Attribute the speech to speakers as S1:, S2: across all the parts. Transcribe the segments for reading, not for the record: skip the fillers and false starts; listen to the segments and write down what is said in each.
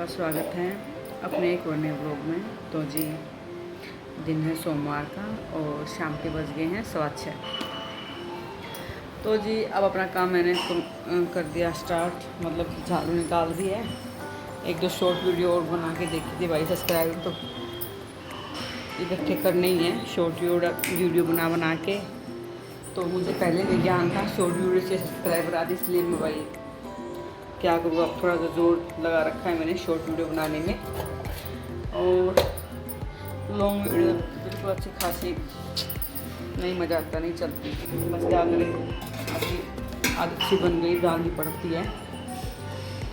S1: आपका स्वागत है अपने एक और नए व्लॉग में। तो जी दिन है सोमवार का और शाम के बज गए हैं 6:15। तो जी अब अपना काम मैंने कर दिया स्टार्ट, मतलब झाड़ू निकाल दी है। एक दो शॉर्ट वीडियो और बना के देखी थी भाई, सब्सक्राइबर तो इकट्ठे करने ही है शॉर्ट वीडियो बना के। तो मुझे पहले भी ज्ञान था शॉर्ट वीडियो से सब्सक्राइबर आदि, इसलिए मैं भाई क्या करूँ, अब थोड़ा सा जोर लगा रखा है मैंने शॉर्ट वीडियो बनाने में। और लॉन्ग वीडियो बिल्कुल अच्छी खासी नहीं, मज़ा आता नहीं चलती, बस क्या करें, अभी आदत सी बन गई, डालनी पड़ती है।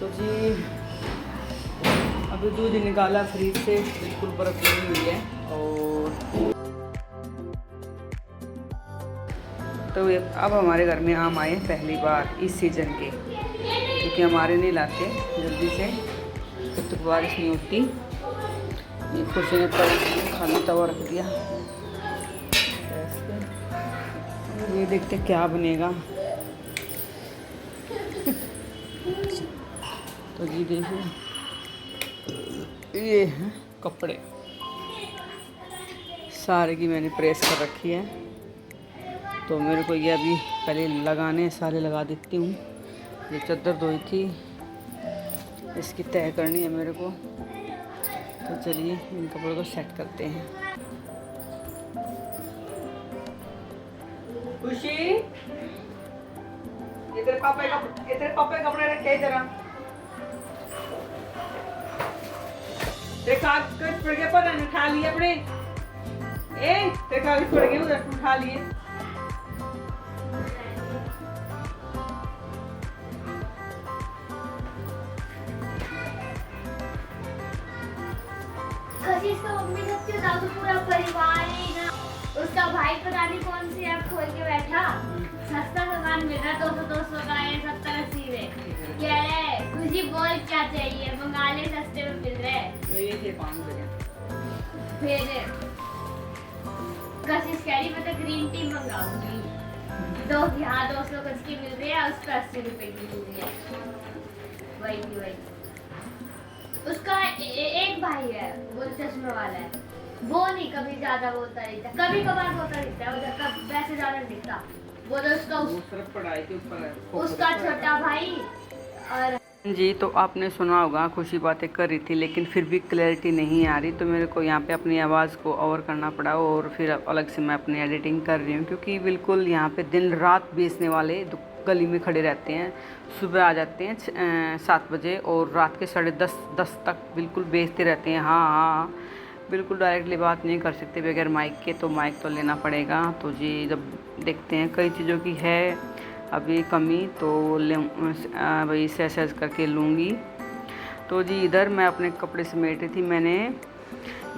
S1: तो जी अभी दूध निकाला फ्रिज से, बिल्कुल बर्फ़ नहीं हुई है। और तो अब हमारे घर में आम आए पहली बार इस सीज़न के, क्योंकि हमारे नहीं लाते जल्दी से, जब तक बारिश नहीं होती। ये कुर्सी ने खाली तवा रख दिया, ये देखते क्या बनेगा। तो जी देखिए ये हैं कपड़े, सारे की मैंने प्रेस कर रखी है। तो मेरे को ये अभी पहले लगाने सारे लगा देती हूँ। ये चादर धोई थी, इसकी तय करनी है मेरे को। तो चलिए इन कपड़ों को सेट करते हैं। खुशी तेरे पापा के कपड़े रखे जरा, देखा कुछ पड़ गया, पर उठा लिए अपने, तेरे कागज पड़ गए उधर, उठा लिए।
S2: तो मम्मी सबसे ज्यादा पूरा परिवार है ना, उसका भाई पता नहीं कौन सी ऐप खोल के बैठा, सस्ता सामान मिल रहा 200 का है, 70-80 में। कह रहे खुशी बोल क्या चाहिए, मंगा ले, सस्ते में मिल रहे।
S1: तो ये थे 5 बजे
S2: फिर कशिश कह रही मैं ग्रीन टी मंगाऊंगी, दो यहाँ 200 गज की मिल रही है, उस पर 80 रुपए की मिल रही है। वही उसका एक भाई है, वो चश्मे वाला है, वो नहीं कभी ज्यादा बोलता रहता, कभी कभार बोलता रहता है, उधर कब वैसे ज्यादा नहीं दिखता। वो तो उसका
S1: पढ़ाई के ऊपर
S2: उसका छोटा भाई। और
S1: जी तो आपने सुना होगा, खुशी बातें कर रही थी लेकिन फिर भी क्लैरिटी नहीं आ रही, तो मेरे को यहाँ पे अपनी आवाज़ को और करना पड़ा और फिर अलग से मैं अपनी एडिटिंग कर रही हूँ, क्योंकि बिल्कुल यहाँ पे दिन रात बेचने वाले गली में खड़े रहते हैं। सुबह आ जाते हैं 7 बजे और रात के 10:30 तक बिल्कुल बेचते रहते हैं। हाँ, बिल्कुल डायरेक्टली बात नहीं कर सकते बगैर माइक के, तो माइक तो लेना पड़ेगा। तो जी जब देखते हैं कई चीज़ों की है अभी कमी, तो वही सहज करके लूँगी। तो जी इधर मैं अपने कपड़े समेट रही थी। मैंने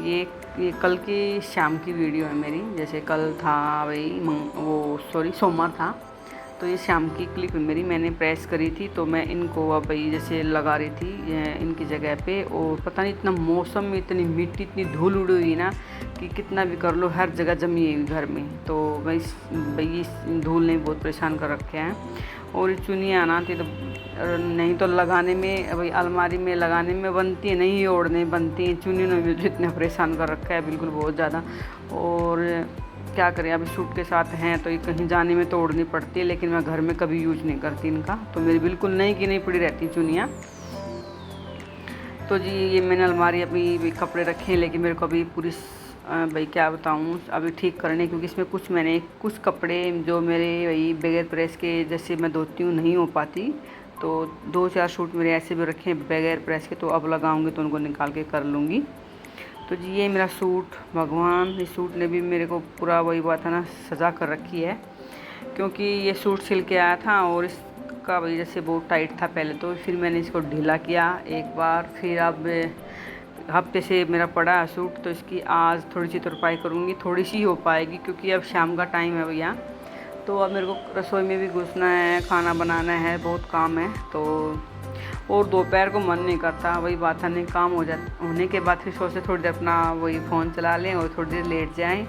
S1: ये कल की शाम की वीडियो है मेरी, जैसे कल था वही सोमवार था, तो ये शाम की क्लिप है मेरी, मैंने प्रेस करी थी। तो मैं इनको अब भाई जैसे लगा रही थी इनकी जगह पे, और पता नहीं इतना मौसम में इतनी मिट्टी इतनी धूल उड़ी हुई ना कि कितना भी कर लो हर जगह जमी है घर में। तो भाई इस धूल ने बहुत परेशान कर रखे हैं। और ये चुनियाँ आना थी तो नहीं तो लगाने में, भाई अलमारी में लगाने में बनती है, नहीं ओढ़ने बनती हैं। चुनियों ने भी जितना परेशान कर रखा है बिल्कुल बहुत ज़्यादा। और क्या करें, अभी सूट के साथ हैं तो ये कहीं जाने में तो ओढ़नी पड़ती है, लेकिन मैं घर में कभी यूज नहीं करती इनका। तो मेरी बिल्कुल नई की नहीं पड़ी रहती चुनियाँ। तो जी ये मैंने अलमारी अभी कपड़े रखे हैं, लेकिन मेरे को अभी पूरी भाई क्या बताऊँ अभी ठीक करने, क्योंकि इसमें कुछ कपड़े जो मेरे वही बगैर प्रेस के जैसे मैं धोती हूँ नहीं हो पाती। तो 2-4 सूट मेरे ऐसे भी रखे हैं बगैर प्रेस के, तो अब लगाऊंगी तो उनको निकाल के कर लूँगी। तो जी ये मेरा सूट, भगवान इस सूट ने भी मेरे को पूरा वही बात है ना सजा कर रखी है, क्योंकि ये सूट सिल के आया था और इसका वजह से बहुत टाइट था पहले, तो फिर मैंने इसको ढीला किया एक बार। फिर अब हफ्ते से मेरा पड़ा है सूट, तो इसकी आज थोड़ी सी तुरपाई करूँगी, थोड़ी सी हो पाएगी क्योंकि अब शाम का टाइम है भैया। तो अब मेरे को रसोई में भी घुसना है, खाना बनाना है, बहुत काम है। तो और दोपहर को मन नहीं करता, वही बात है नहीं, काम होने के बाद फिर सोचते थोड़ी देर अपना वही फ़ोन चला लें और थोड़ी देर लेट जाएं।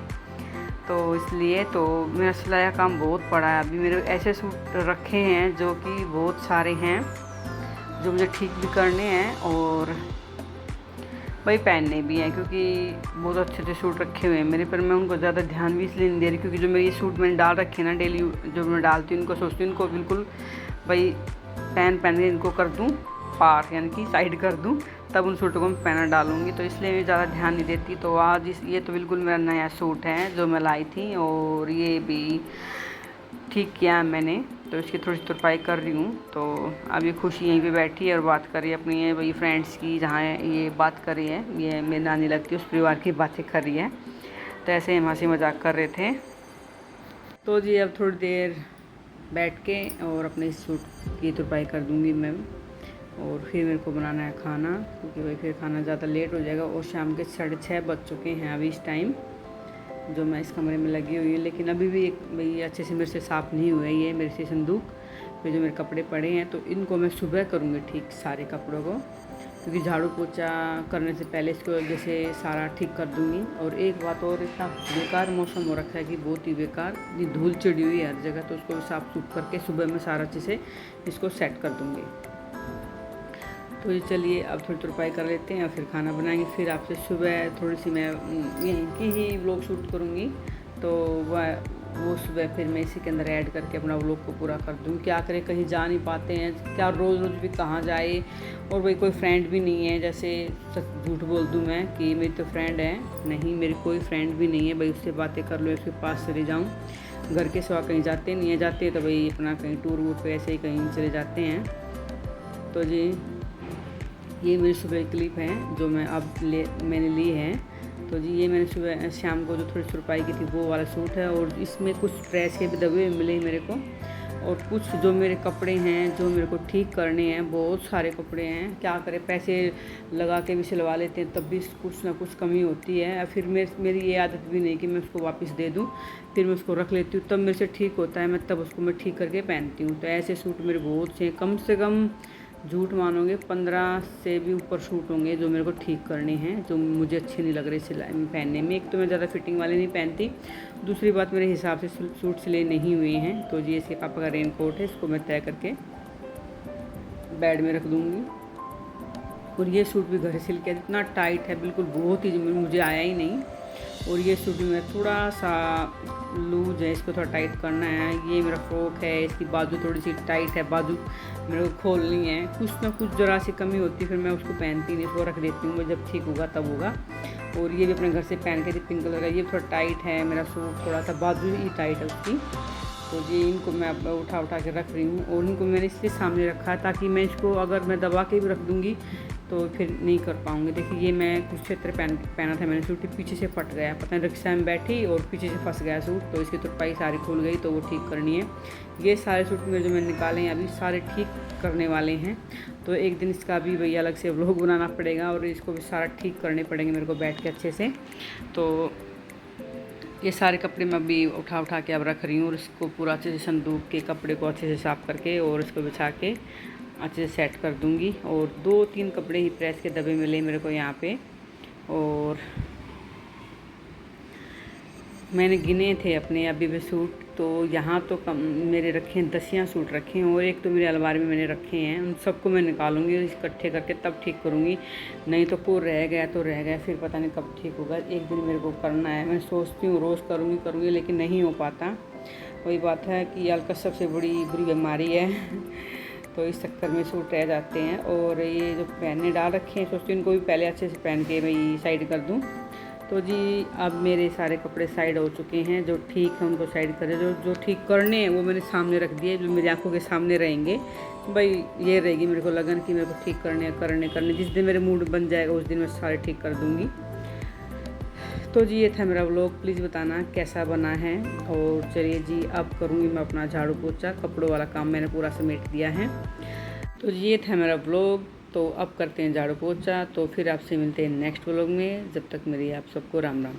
S1: तो इसलिए तो मेरा सिलाई का काम बहुत पड़ा है। अभी मेरे ऐसे सूट रखे हैं जो कि बहुत सारे हैं, जो मुझे ठीक भी करने हैं और वही पहनने भी हैं, क्योंकि बहुत अच्छे अच्छे सूट रखे हुए हैं मेरे पर। मैं उनको ज़्यादा ध्यान भी इसलिए नहीं दे रही, क्योंकि जो मेरे ये सूट मैंने डाल रखे हैं ना डेली, जो मैं डालती हूँ उनको सोचती हूँ इनको बिल्कुल भाई पहन के इनको कर दूँ पार, यानी कि साइड कर दूँ, तब उन सूटों को मैं पहना डालूँगी। तो इसलिए मैं ज़्यादा ध्यान नहीं देती। तो आज ये तो बिल्कुल मेरा नया सूट है जो मैं लाई थी, और ये भी ठीक किया मैंने, तो इसकी थोड़ी सी तुरपाई कर रही हूँ। तो अब ये खुशी यहीं पे बैठी है और बात कर रही है अपनी वही फ्रेंड्स की, जहाँ ये बात कर रही है, ये मेरी नानी लगती है, उस परिवार की बातें कर रही है। तो ऐसे हम हंसी मजाक कर रहे थे। तो जी अब थोड़ी देर बैठ के और अपने सूट की तुरपाई कर दूँगी मैं, और फिर मेरे को बनाना है खाना, क्योंकि भाई फिर खाना ज़्यादा लेट हो जाएगा। और शाम के 6:30 बज चुके हैं अभी इस टाइम, जो मैं इस कमरे में लगी हुई है। लेकिन अभी भी एक भाई अच्छे से मेरे से साफ़ नहीं हुआ है ये मेरे से संदूक में जो मेरे कपड़े पड़े हैं। तो इनको मैं सुबह करूँगी ठीक सारे कपड़ों को, क्योंकि झाड़ू पोछा करने से पहले इसको जैसे सारा ठीक कर दूँगी। और एक बात और, इतना बेकार मौसम हो रखा है कि बहुत ही बेकार, ये धूल चढ़ी हुई है हर जगह, तो उसको साफ सुफ करके सुबह में सारा अच्छे से इसको सेट कर दूँगी। तो ये चलिए अब थोड़ी तुरपाई कर लेते हैं और फिर खाना बनाएंगे। फिर आपसे सुबह थोड़ी सी मैं यहीं की ही व्लॉग शूट करूँगी, तो वो सुबह फिर मैं इसी के अंदर ऐड करके अपना व्लॉग को पूरा कर दूँ। क्या करें, कहीं जा नहीं पाते हैं, क्या रोज़ रोज़ भी कहाँ जाए, और भाई कोई फ्रेंड भी नहीं है। जैसे झूठ बोल दूँ मैं कि मेरी तो फ्रेंड है, नहीं मेरी कोई फ्रेंड भी नहीं है भाई, उससे बातें कर लो, उसके पास चले जाऊँ। घर के सिवा कहीं जाते नहीं है, जाते तो भाई अपना कहीं टूर वूर पे ऐसे ही कहीं चले जाते हैं। तो जी ये मेरी सुबह क्लिप है जो मैंने ली है। तो जी ये मैंने सुबह शाम को जो थोड़ी तुरपाई की थी वो वाला सूट है, और इसमें कुछ प्रेस के भी दबे मिले मेरे को, और कुछ जो मेरे कपड़े हैं जो मेरे को ठीक करने हैं, बहुत सारे कपड़े हैं। क्या करें, पैसे लगा के भी सिलवा लेते हैं तब भी कुछ ना कुछ कमी होती है। फिर मेरी ये आदत भी नहीं कि मैं उसको वापस दे दूँ, फिर मैं उसको रख लेती हूँ, तब मेरे से ठीक होता है, मैं तब उसको मैं ठीक करके पहनती हूँ। तो ऐसे सूट मेरे बहुत से, कम से कम झूठ मानोगे 15 से भी ऊपर सूट होंगे जो मेरे को ठीक करने हैं, जो मुझे अच्छे नहीं लग रहे सिलाई में पहनने में। एक तो मैं ज़्यादा फिटिंग वाले नहीं पहनती, दूसरी बात मेरे हिसाब से सूट सिले नहीं हुए हैं। तो जी इसके पापा का रेन कोट है, इसको मैं तय करके बेड में रख दूँगी। और ये सूट भी घर से सिल के इतना टाइट है, बिल्कुल बहुत ही मुझे आया ही नहीं। और ये सूट भी मेरा थोड़ा सा लूज है, इसको थोड़ा टाइट करना है। ये मेरा फ्रॉक है, इसकी बाजू थोड़ी सी टाइट है, बाजू मेरे को खोलनी है। कुछ ना कुछ ज़रा सी कमी होती है, फिर मैं उसको पहनती नहीं, इसको रख देती हूँ, जब ठीक होगा तब होगा। और ये भी अपने घर से पहन के थी, पिंक कलर का, ये थोड़ा टाइट है मेरा सूट, थोड़ा सा बाजू ही टाइट है उसकी। तो जी इनको मैं उठा के रख रही हूँ, और इनको मैंने इसलिए सामने रखा है ताकि मैं इसको अगर मैं दबा के भी रख दूँगी तो फिर नहीं कर पाऊँगी। देखिए ये मैं कुछ क्षेत्र पहना था मैंने सूट, पीछे से फट गया, पता नहीं रिक्शा में बैठी और पीछे से फंस गया सूट, तो इसकी तुरपाई सारी खुल गई, तो वो ठीक करनी है। ये सारे सूट मेरे जो मैंने निकाले हैं अभी सारे ठीक करने वाले हैं, तो एक दिन इसका भी भैया अलग से व्लॉग बनाना पड़ेगा, और इसको भी सारा ठीक करने पड़ेंगे मेरे को बैठ के अच्छे से। तो ये सारे कपड़े मैं अभी उठा के अब रख रही हूँ, और इसको पूरा अच्छे से संदूक के कपड़े को अच्छे से साफ़ करके और इसको बिछा के अच्छे से सेट कर दूँगी। और 2-3 कपड़े ही प्रेस के दबे मिले मेरे को यहाँ पे, और मैंने गिने थे अपने अभी भी सूट, तो यहाँ तो कम मेरे रखे हैं 10 सूट रखे हैं, और एक तो मेरे अलमारी में मैंने रखे हैं। उन सबको मैं निकालूंगी इकट्ठे करके तब ठीक करूँगी, नहीं तो को रह गया तो रह गया, फिर पता नहीं कब ठीक होगा। एक दिन मेरे को करना है, मैं सोचती हूँ रोज़ करूँगी लेकिन नहीं हो पाता। वही बात है कि आलकस सबसे बुरी बीमारी है तो इस चक्कर में सूट रह जाते हैं। और ये जो पहनने डाल रखे हैं सोचती हूँ इनको भी पहले अच्छे से पहन के मैं साइड कर दूँ। तो जी अब मेरे सारे कपड़े साइड हो चुके हैं, जो ठीक है उनको साइड करें, जो ठीक करने हैं वो मैंने सामने रख दिए, जो मेरी आंखों के सामने रहेंगे। भाई ये रहेगी मेरे को लगन कि मेरे को ठीक करने जिस दिन मेरे मूड बन जाएगा उस दिन मैं सारे ठीक कर दूँगी। तो जी ये था मेरा व्लॉग, प्लीज़ बताना कैसा बना है। और चलिए जी अब करूँगी मैं अपना झाड़ू पोछा, कपड़ों वाला काम मैंने पूरा समेट दिया है। तो ये था मेरा व्लॉग, तो अब करते हैं झाड़ू पोछा, तो फिर आपसे मिलते हैं नेक्स्ट व्लॉग में। जब तक मेरी आप सबको राम राम।